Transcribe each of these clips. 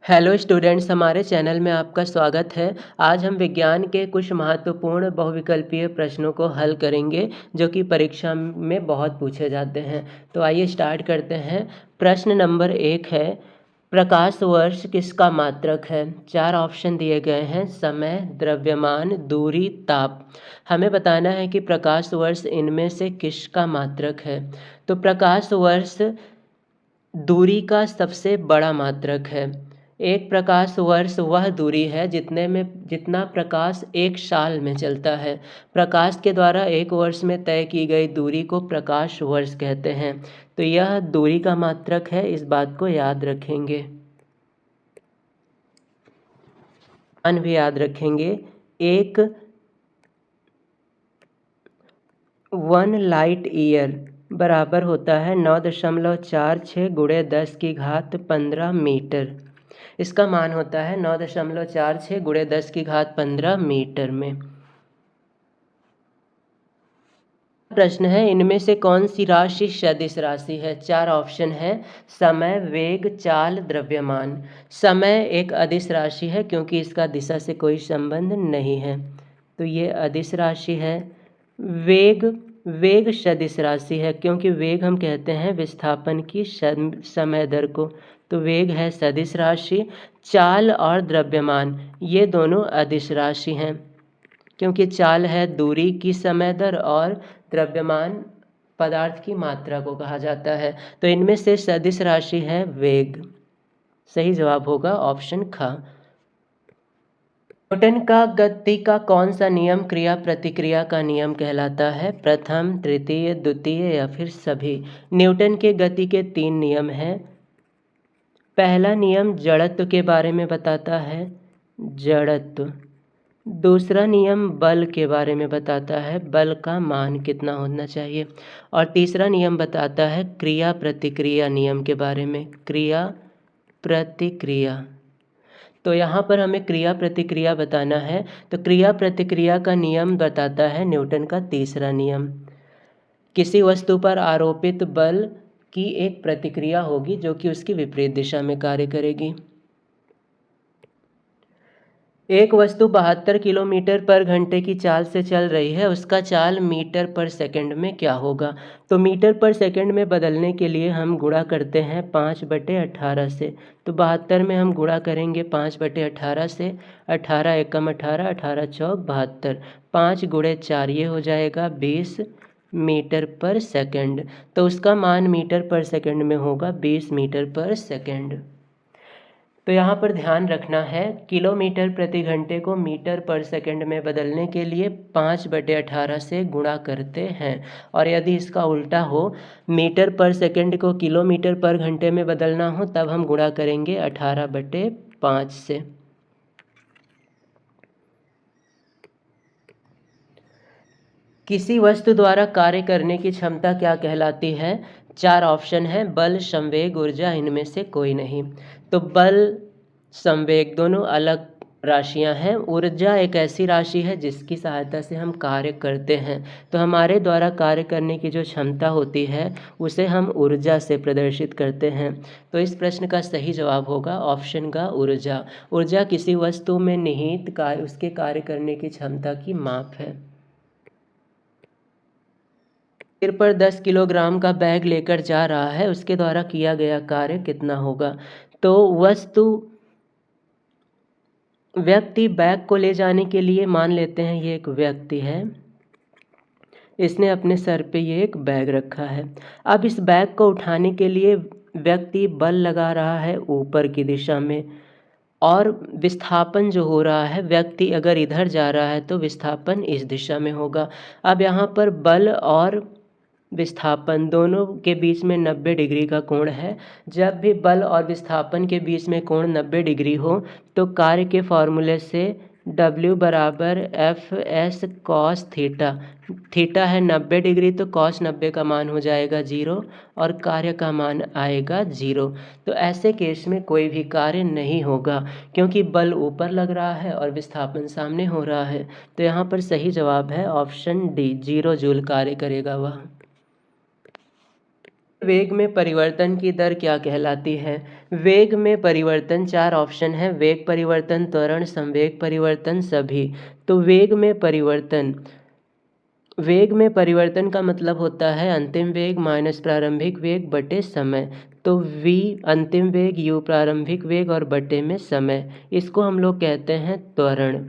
Hello students, हमारे channel में आपका स्वागत है। आज हम विज्ञान के कुछ महत्वपूर्ण बहुविकल्पीय प्रश्नों को हल करेंगे जो कि परीक्षा में बहुत पूछे जाते हैं। तो आइए स्टार्ट करते हैं। प्रश्न नंबर 1 है, प्रकाश वर्ष किसका मात्रक है? 4 ऑप्शन दिए गए हैं, समय, द्रव्यमान, दूरी, ताप। हमें बताना है कि प्रकाश वर्ष इनमें से किसका मात्रक है। तो प्रकाश वर्ष दूरी का सबसे बड़ा मात्रक है। एक प्रकाश वर्ष वह दूरी है जितना प्रकाश एक साल में चलता है। प्रकाश के द्वारा एक वर्ष में तय की गई दूरी को प्रकाश वर्ष कहते हैं। तो यह दूरी का मात्रक है, इस बात को याद रखेंगे। मान भी याद रखेंगे। एक 1 लाइट ईयर बराबर होता है 9.46 गुणे 10 की घात 15 मीटर। इसका मान होता है 9.46 गुणे 10 की घात 15 मीटर में। प्रश्न है, इनमें से कौन सी राशि सदिश राशि है? 4 ऑप्शन है, समय, वेग, चाल, द्रव्यमान। समय एक अदिश राशि है क्योंकि इसका दिशा से कोई संबंध नहीं है, तो ये अदिश राशि है। वेग सदिश राशि है क्योंकि वेग हम कहते हैं विस्थापन की समय दर को, तो वेग है सदिश राशि। चाल और द्रव्यमान ये दोनों अदिश राशि हैं क्योंकि चाल है दूरी की समय दर और द्रव्यमान पदार्थ की मात्रा को कहा जाता है। तो इनमें से सदिश राशि है वेग। सही जवाब होगा ऑप्शन ख। न्यूटन का गति का कौन सा नियम क्रिया प्रतिक्रिया का नियम कहलाता है? प्रथम, तृतीय, द्वितीय या फिर सभी? न्यूटन के गति के 3 नियम हैं। पहला नियम जड़त्व के बारे में बताता है, जड़त्व। दूसरा नियम बल के बारे में बताता है, बल का मान कितना होना चाहिए। और तीसरा नियम बताता है क्रिया प्रतिक्रिया नियम के बारे में, क्रिया प्रतिक्रिया। तो यहाँ पर हमें क्रिया प्रतिक्रिया बताना है। तो क्रिया प्रतिक्रिया का नियम बताता है न्यूटन का तीसरा नियम। किसी वस्तु पर आरोपित बल की एक प्रतिक्रिया होगी जो कि उसकी विपरीत दिशा में कार्य करेगी। एक वस्तु 72 किलोमीटर पर घंटे की चाल से चल रही है, उसका चाल मीटर पर सेकंड में क्या होगा? तो मीटर पर सेकंड में बदलने के लिए हम गुणा करते हैं 5/18 से। तो 72 में हम गुणा करेंगे 5/18 से। 18 एकम 18, 18 चौक 72, 5 गुणे 4 ये हो जाएगा 20 मीटर पर सेकंड। तो उसका मान मीटर पर सेकंड में होगा 20 मीटर पर सेकंड। तो यहाँ पर ध्यान रखना है, किलोमीटर प्रति घंटे को मीटर पर सेकंड में बदलने के लिए 5/18 से गुणा करते हैं। और यदि इसका उल्टा हो, मीटर पर सेकंड को किलोमीटर पर घंटे में बदलना हो, तब हम गुणा करेंगे 18/5 से। किसी वस्तु द्वारा कार्य करने की क्षमता क्या कहलाती है? 4 ऑप्शन है, बल, संवेग, ऊर्जा, इनमें से कोई नहीं। तो बल, संवेग दोनों अलग राशियां हैं। ऊर्जा एक ऐसी राशि है जिसकी सहायता से हम कार्य करते हैं। तो हमारे द्वारा कार्य करने की जो क्षमता होती है उसे हम ऊर्जा से प्रदर्शित करते हैं। तो इस प्रश्न का सही जवाब होगा ऑप्शन का ऊर्जा। ऊर्जा किसी वस्तु में निहित कार्य, उसके कार्य करने की क्षमता की माप है। सिर पर 10 किलोग्राम का बैग लेकर जा रहा है, उसके द्वारा किया गया कार्य कितना होगा? तो व्यक्ति बैग को ले जाने के लिए, मान लेते हैं ये एक व्यक्ति है, इसने अपने सर पे ये एक बैग रखा है। अब इस बैग को उठाने के लिए व्यक्ति बल लगा रहा है ऊपर की दिशा में, और विस्थापन जो हो रहा है, व्यक्ति अगर इधर जा रहा है तो विस्थापन इस दिशा में होगा। अब यहाँ पर बल और विस्थापन दोनों के बीच में 90 डिग्री का कोण है। जब भी बल और विस्थापन के बीच में कोण 90 डिग्री हो तो कार्य के फॉर्मूले से W बराबर FS cos थीटा। थीटा है 90 डिग्री, तो cos 90 का मान हो जाएगा 0 और कार्य का मान आएगा 0। तो ऐसे केस में कोई भी कार्य नहीं होगा क्योंकि बल ऊपर लग रहा है और विस्थापन सामने हो रहा है। तो यहाँ पर सही जवाब है ऑप्शन डी, 0 जूल कार्य करेगा वह। वेग में परिवर्तन की दर क्या कहलाती है? वेग में परिवर्तन 4 ऑप्शन है: वेग परिवर्तन, त्वरण, संवेग परिवर्तन, सभी। तो वेग में परिवर्तन का मतलब होता है अंतिम वेग माइनस प्रारंभिक वेग बटे समय। तो v अंतिम वेग, u प्रारंभिक वेग और बटे में समय, इसको हम लोग कहते हैं त्वरण।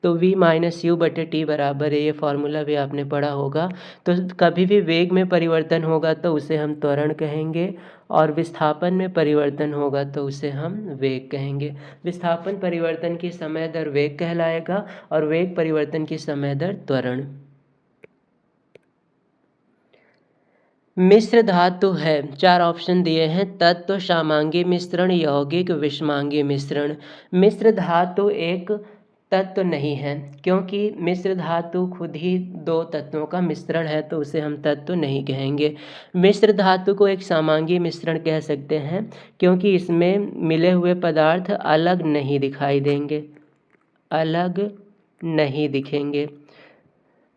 तो v माइनस यू बटे टी बराबर है, ये फॉर्मूला भी आपने पढ़ा होगा। तो कभी भी वेग में परिवर्तन होगा तो उसे हम त्वरण कहेंगे, और विस्थापन में परिवर्तन होगा तो उसे हम वेग कहेंगे। विस्थापन परिवर्तन की समय दर वेग कहलाएगा और वेग परिवर्तन की समय दर त्वरण। मिश्र धातु है, 4 ऑप्शन दिए हैं: तत्व, सामांगी मिश्रण, यौगिक, विषमांगी मिश्रण। मिश्र धातु एक तत्व नहीं है, क्योंकि मिश्र धातु खुद ही 2 तत्वों का मिश्रण है, तो उसे हम तत्व नहीं कहेंगे। मिश्र धातु को एक सामांगी मिश्रण कह सकते हैं, क्योंकि इसमें मिले हुए पदार्थ अलग नहीं दिखाई देंगे, अलग नहीं दिखेंगे।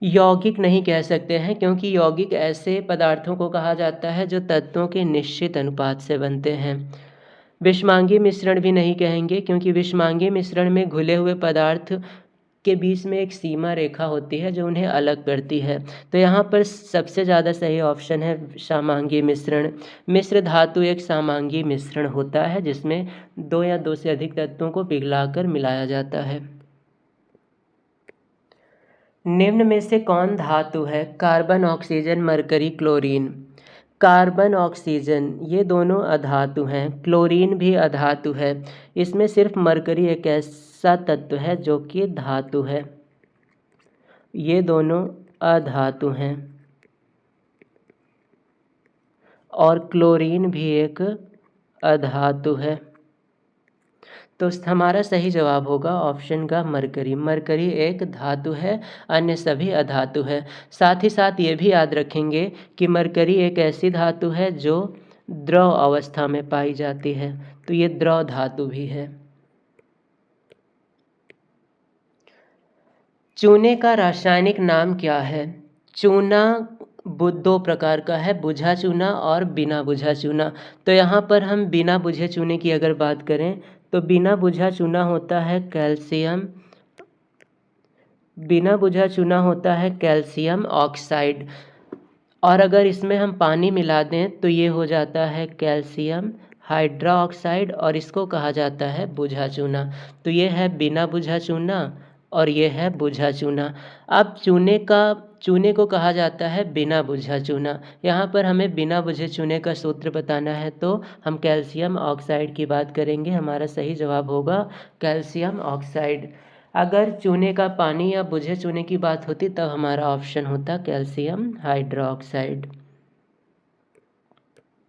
यौगिक नहीं कह सकते हैं, क्योंकि यौगिक ऐसे पदार्थों को कहा जाता है जो तत्वों के निश्चित अनुपात से बनते हैं। विषमांगी मिश्रण भी नहीं कहेंगे, क्योंकि विषमांगी मिश्रण में घुले हुए पदार्थ के बीच में एक सीमा रेखा होती है जो उन्हें अलग करती है। तो यहाँ पर सबसे ज़्यादा सही ऑप्शन है सामांगी मिश्रण। मिश्र धातु एक सामांगी मिश्रण होता है, जिसमें 2 या 2 से अधिक तत्वों को पिघलाकर मिलाया जाता है। निम्न में से कौन धातु है? Carbon, oxygen, mercury, chlorine. Carbon, oxygen ये दोनों अधातु हैं, क्लोरीन भी अधातु है। इसमें सिर्फ मरकरी एक ऐसा तत्व है जो कि धातु है। ये दोनों अधातु हैं और क्लोरीन भी एक अधातु है। तो हमारा सही जवाब होगा ऑप्शन का मरकरी। मरकरी एक धातु है, अन्य सभी अधातु है। साथ ही साथ ये भी याद रखेंगे कि मरकरी एक ऐसी धातु है जो द्रव अवस्था में पाई जाती है, तो ये द्रव धातु भी है। चूने का रासायनिक नाम क्या है? चूना 2 प्रकार का है, बुझा चूना और बिना बुझा चूना। तो यहाँ पर हम बिना बुझे चूने की अगर बात करें तो बिना बुझा चूना होता है कैल्शियम, बिना बुझा चूना होता है कैल्शियम ऑक्साइड, और अगर इसमें हम पानी मिला दें तो ये हो जाता है कैल्शियम हाइड्रोक्साइड, और इसको कहा जाता है बुझा चूना। तो ये है बिना बुझा चूना और ये है बुझा चूना। अब चूने को कहा जाता है बिना बुझा चूना। यहाँ पर हमें बिना बुझे चूने का सूत्र बताना है, तो हम कैल्शियम ऑक्साइड की बात करेंगे। हमारा सही जवाब होगा कैल्शियम ऑक्साइड। अगर चूने का पानी या बुझे चूने की बात होती तब हमारा ऑप्शन होता कैल्शियम हाइड्रोक्साइड।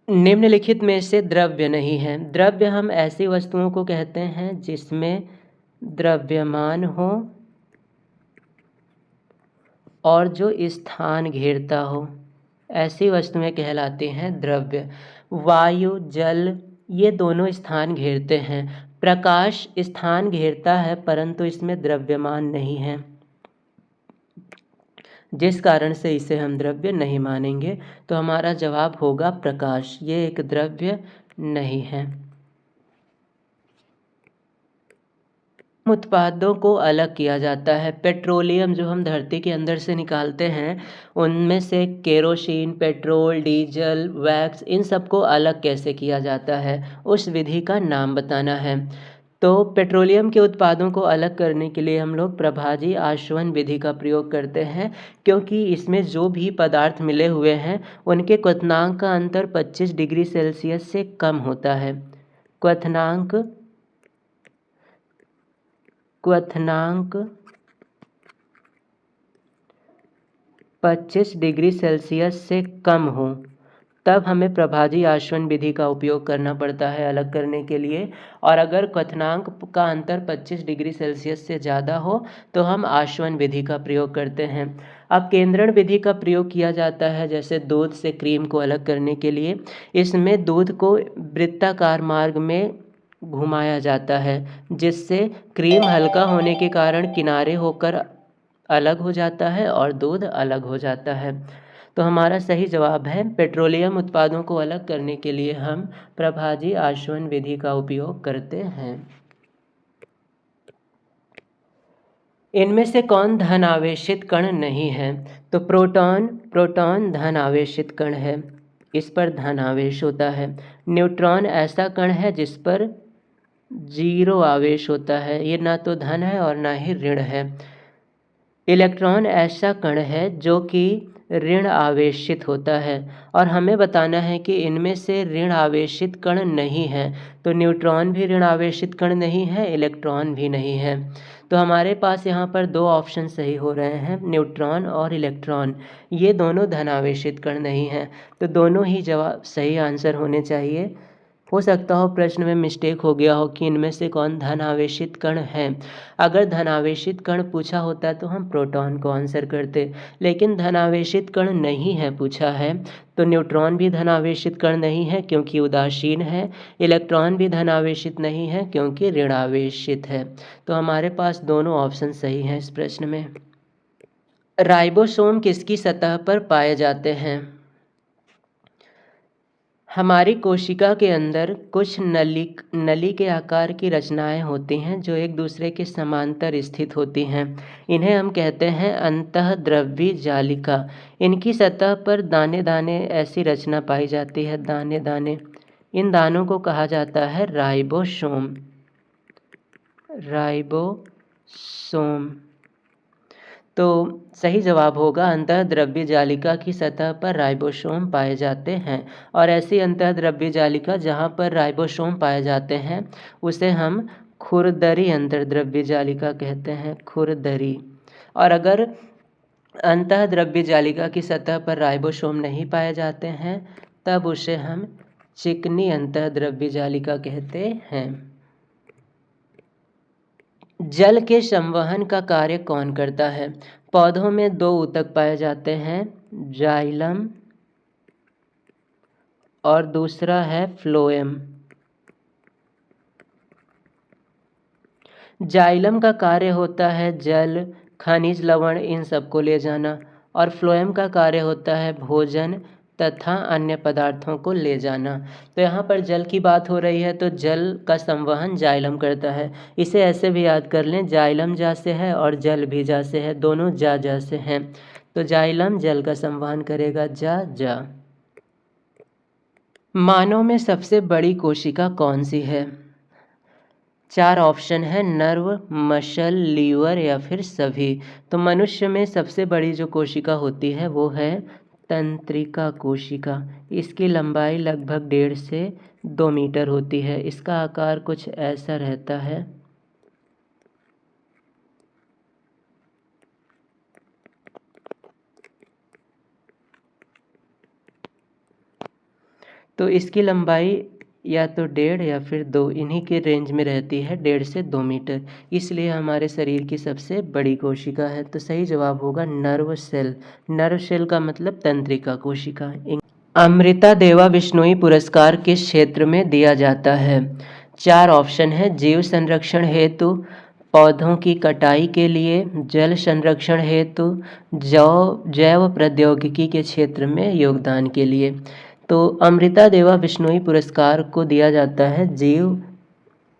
निम्नलिखित में से द्रव्य नहीं है। द्रव्य हम ऐसी वस्तुओं को कहते हैं जिसमें द्रव्यमान हो और जो स्थान घेरता हो, ऐसी वस्तुएं कहलाती हैं द्रव्य। वायु, जल ये दोनों स्थान घेरते हैं। प्रकाश स्थान घेरता है परंतु इसमें द्रव्यमान नहीं है, जिस कारण से इसे हम द्रव्य नहीं मानेंगे। तो हमारा जवाब होगा प्रकाश, ये एक द्रव्य नहीं है। उत्पादों को अलग किया जाता है। पेट्रोलियम जो हम धरती के अंदर से निकालते हैं, उनमें से केरोसिन, पेट्रोल, डीजल, वैक्स, इन सबको अलग कैसे किया जाता है, उस विधि का नाम बताना है। तो पेट्रोलियम के उत्पादों को अलग करने के लिए हम लोग प्रभाजी आसवन विधि का प्रयोग करते हैं, क्योंकि इसमें जो भी पदार्थ मिले हुए हैं उनके क्वथनांक का अंतर 25 डिग्री सेल्सियस से कम होता है। क्वथनांक 25 डिग्री सेल्सियस से कम हो तब हमें प्रभाजी आसवन विधि का उपयोग करना पड़ता है अलग करने के लिए। और अगर क्वथनांक का अंतर 25 डिग्री सेल्सियस से ज़्यादा हो तो हम आसवन विधि का प्रयोग करते हैं। अब केंद्रण विधि का प्रयोग किया जाता है, जैसे दूध से क्रीम को अलग करने के लिए। इसमें दूध को वृत्ताकार मार्ग में घुमाया जाता है, जिससे क्रीम हल्का होने के कारण किनारे होकर अलग हो जाता है और दूध अलग हो जाता है। तो हमारा सही जवाब है पेट्रोलियम उत्पादों को अलग करने के लिए हम प्रभाजी आसवन विधि का उपयोग करते हैं। इनमें से कौन धन आवेशित कण नहीं है? तो प्रोटॉन धन आवेशित कण है, इस पर धन आवेश होता है। न्यूट्रॉन ऐसा कण है जिस पर 0 आवेश होता है, ये ना तो धन है और ना ही ऋण है। इलेक्ट्रॉन ऐसा कण है जो कि ऋण आवेशित होता है, और हमें बताना है कि इनमें से ऋण आवेशित कण नहीं है। तो न्यूट्रॉन भी ऋण आवेशित कण नहीं है, इलेक्ट्रॉन भी नहीं है। तो हमारे पास यहाँ पर 2 ऑप्शन सही हो रहे हैं, न्यूट्रॉन और इलेक्ट्रॉन। ये दोनों धन आवेशित कण नहीं हैं, तो दोनों ही जवाब सही आंसर होने चाहिए। हो सकता हो प्रश्न में मिस्टेक हो गया हो कि इनमें से कौन धन आवेशित कण है। अगर धन आवेशित कण पूछा होता तो हम प्रोटॉन को आंसर करते, लेकिन धन आवेशित कण नहीं है पूछा है, तो न्यूट्रॉन भी धन आवेशित कण नहीं है क्योंकि उदासीन है, इलेक्ट्रॉन भी धन आवेशित नहीं है क्योंकि ऋण आवेशित है। तो हमारे पास दोनों ऑप्शन सही हैं इस प्रश्न में। राइबोसोम किसकी सतह पर पाए जाते हैं? हमारी कोशिका के अंदर कुछ नली के आकार की रचनाएं होती हैं जो एक दूसरे के समांतर स्थित होती हैं। इन्हें हम कहते हैं अंतःद्रव्यी जालिका। इनकी सतह पर दाने दाने ऐसी रचना पाई जाती है, दाने दाने। इन दानों को कहा जाता है राइबोसोम। राइबोसोम। तो सही जवाब होगा अंतःद्रव्यी जालिका की सतह पर राइबोसोम पाए जाते हैं, और ऐसी अंतःद्रव्यी जालिका जहाँ पर राइबोसोम पाए जाते हैं उसे हम खुरदरी अंतःद्रव्यी जालिका कहते हैं, खुरदरी। और अगर अंतःद्रव्यी जालिका की सतह पर राइबोसोम नहीं पाए जाते हैं तब उसे हम चिकनी अंतःद्रव्यी जालिका कहते हैं। जल के संवहन का कार्य कौन करता है? पौधों में 2 ऊतक पाए जाते हैं, जाइलम और दूसरा है फ्लोएम। जाइलम का कार्य होता है जल, खनिज लवण इन सबको ले जाना, और फ्लोएम का कार्य होता है भोजन तथा अन्य पदार्थों को ले जाना। तो यहाँ पर जल की बात हो रही है तो जल का संवहन जाइलम करता है। इसे ऐसे भी याद कर लें, जाइलम जा से है और जल भी जा से है, दोनों जा से हैं, तो जाइलम जल का संवहन करेगा, जा। मानव में सबसे बड़ी कोशिका कौन सी है? 4 ऑप्शन है, नर्व, मसल, लीवर या फिर सभी। तो मनुष्य में सबसे बड़ी जो कोशिका होती है वो है तंत्रिका कोशिका। इसकी लंबाई लगभग 1.5 से 2 मीटर होती है। इसका आकार कुछ ऐसा रहता है। तो इसकी लंबाई या तो 1.5 या फिर 2, इन्हीं के रेंज में रहती है, 1.5 से 2 मीटर। इसलिए हमारे शरीर की सबसे बड़ी कोशिका है। तो सही जवाब होगा नर्व सेल। नर्व सेल का मतलब तंत्रिका कोशिका। अमृता देवा बिश्नोई पुरस्कार किस क्षेत्र में दिया जाता है? 4 ऑप्शन है, जीव संरक्षण हेतु, पौधों की कटाई के लिए, जल संरक्षण हेतु, जैव प्रौद्योगिकी के क्षेत्र में योगदान के लिए। तो अमृता देवा बिश्नोई पुरस्कार को दिया जाता है जीव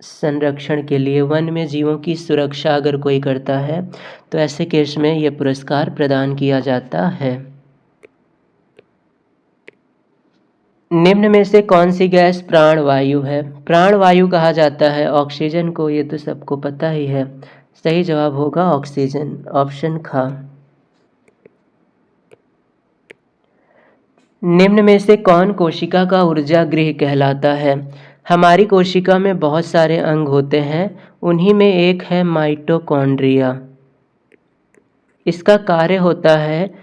संरक्षण के लिए। वन में जीवों की सुरक्षा अगर कोई करता है तो ऐसे केस में यह पुरस्कार प्रदान किया जाता है। निम्न में से कौन सी गैस प्राणवायु है? प्राणवायु कहा जाता है ऑक्सीजन को, ये तो सबको पता ही है। सही जवाब होगा ऑक्सीजन, ऑप्शन ख। निम्न में से कौन कोशिका का ऊर्जा गृह कहलाता है? हमारी कोशिका में बहुत सारे अंग होते हैं, उन्हीं में एक है माइटोकॉन्ड्रिया। इसका कार्य होता है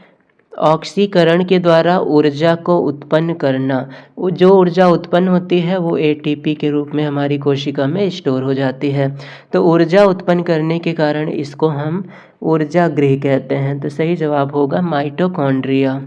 ऑक्सीकरण के द्वारा ऊर्जा को उत्पन्न करना। जो ऊर्जा उत्पन्न होती है वो एटीपी के रूप में हमारी कोशिका में स्टोर हो जाती है। तो ऊर्जा उत्पन्न करने के कारण इसको हम ऊर्जा गृह कहते हैं। तो सही जवाब होगा माइटोकॉन्ड्रिया।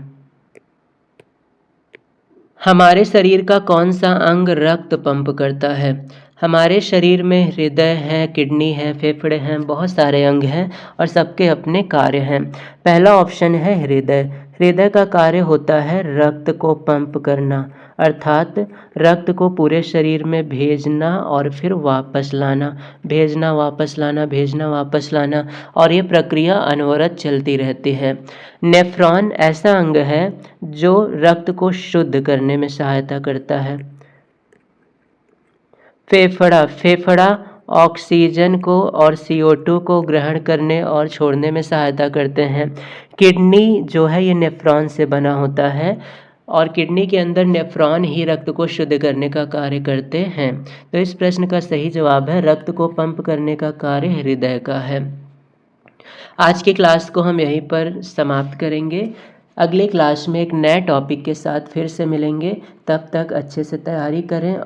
हमारे शरीर का कौन सा अंग रक्त पंप करता है? हमारे शरीर में हृदय है, किडनी है, फेफड़े हैं, बहुत सारे अंग हैं और सबके अपने कार्य हैं। पहला ऑप्शन है हृदय। हृदय का कार्य होता है रक्त को पंप करना, अर्थात रक्त को पूरे शरीर में भेजना और फिर वापस लाना, भेजना वापस लाना, भेजना वापस लाना, और ये प्रक्रिया अनवरत चलती रहती है। नेफ्रॉन ऐसा अंग है जो रक्त को शुद्ध करने में सहायता करता है। फेफड़ा ऑक्सीजन को और CO2 को ग्रहण करने और छोड़ने में सहायता करते हैं। किडनी जो है ये नेफ्रॉन से बना होता है और किडनी के अंदर नेफ्रॉन ही रक्त को शुद्ध करने का कार्य करते हैं। तो इस प्रश्न का सही जवाब है रक्त को पंप करने का कार्य हृदय का है। आज की क्लास को हम यहीं पर समाप्त करेंगे। अगले क्लास में एक नए टॉपिक के साथ फिर से मिलेंगे। तब तक अच्छे से तैयारी करें।